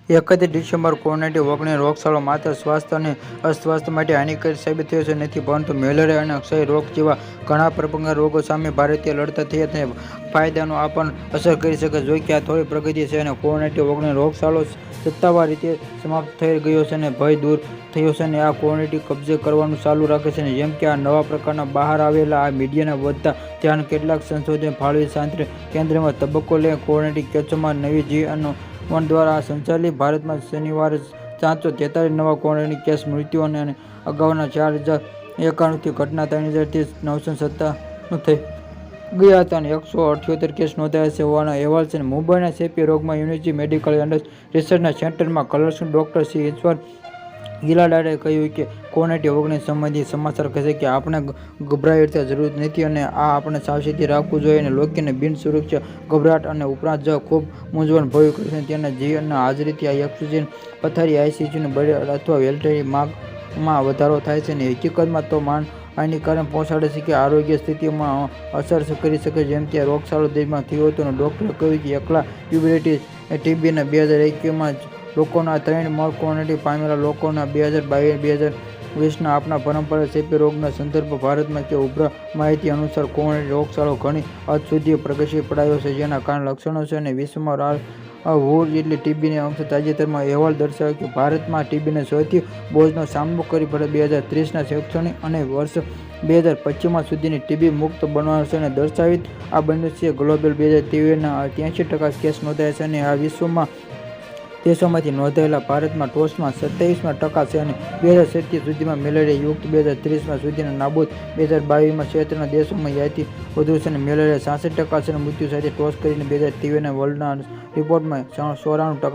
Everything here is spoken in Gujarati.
31 ડિસેમ્બર કોવિડ-19 રોગચાળો માત્ર સ્વાસ્થ્ય અને અસ્વાસ્થ્ય માટે હાનિકારક સાબિત થયો છે નથી, પરંતુ મેલેરિયા અને ક્ષય રોગ જેવા ઘણા પરંપરાગત રોગો સામે ભારતીય લડતા થયા છે. ફાયદાનો આ પણ અસર કરી શકે છે. જો કે આ થોડી પ્રગતિ છે અને કોવિડ-19 રોગચાળો સત્તાવાર રીતે સમાપ્ત થઈ ગયો છે અને ભય દૂર થયો છે અને આ કોવિડ કબજે કરવાનું ચાલુ રાખે છે. જેમ કે આ નવા પ્રકારના બહાર આવેલા આ મીડિયાના વધતા ધ્યાન કેટલાક સંશોધન ફાળવી શાસ્ત્ર કેન્દ્રમાં તબક્કો લે કોવિડ કેસોમાં નવી જી દ્વારા સંચાલિત. ભારતમાં શનિવારે 743 નવા કોવિડ કેસ મૃત્યુ અને અગાઉના 4091 ઘટના 3000 થી 997 થઈ ગયા હતા અને 178 કેસ નોંધાયા હોવાનો અહેવાલ છે. મુંબઈના ચેપી રોગમાં યુનિટી મેડિકલ એન્ડ રિસર્ચ સેન્ટરના કલર્સન ડોક્ટર સી ઈશ્વર ગિલાડાએ કહ્યું કે કોવિડ-19 સંબંધિત સમાચાર કહે છે કે આપણે ગભરાવાની જરૂર નથી અને આપણે સાવચેતી રાખવું જોઈએ અને લોકોને બિનસુરક્ષિત ગભરાટ અને ઉપરાંત જ ખૂબ મૂંઝવણ ભય કરે છે. તેના જીવનની હાજરીથી ઓક્સિજન પથારી, આઈસીયુની બેડ અથવા વેન્ટિલેટરની માંગમાં વધારો થાય છે અને હકીકતમાં તો હાનિકારક પહોંચાડે છે કે આરોગ્ય સ્થિતિમાં અસર કરી શકે છે. જેમ કે રોગચાળો દેશમાં થયો હતો, ડોક્ટરે કહ્યું કે એકલા ટ્યુબરક્યુલોસિસ ટીબીના 2021માં લોકોના 3 મોત કોવિડ પામેલા લોકોના 2022-2020ના આપણા પરંપરાગત ચેપી રોગના સંદર્ભમાં ભારતમાં કે ઉપલબ્ધ માહિતી અનુસાર કોવિડ રોગચાળો ઘણી હદ સુધી પ્રગતિ પડાયો છે, જેના કારણે લક્ષણો છે અને વિશ્વમાં WHO ટીબીની અંગે તાજેતરમાં અહેવાલ દર્શાવે છે કે ભારતમાં ટીબીના સૌથી બોજનો સામનો કરી 2030ના શૈક્ષણિક અને વર્ષ 2025 સુધીની ટીબી મુક્ત બનવાનો છે અને દર્શાવિત આ બન્યું છે. ગ્લોબલ 2023ના 83% કેસ નોંધાયા છે અને આ વિશ્વમાં દેશોમાંથી નોંધાયેલા ભારતમાં ટોચમાં 27% છે અને 2037 સુધીમાં મેલેરિયા યુક્ત 2030 સુધીના નાબૂદ 2022માં ક્ષેત્રના દેશોમાં યાદી વધુ છે અને મેલેરિયા 66% છે અને મૃત્યુ સાથે ટોચ કરીને 2023ના વર્લ્ડના રિપોર્ટમાં 94%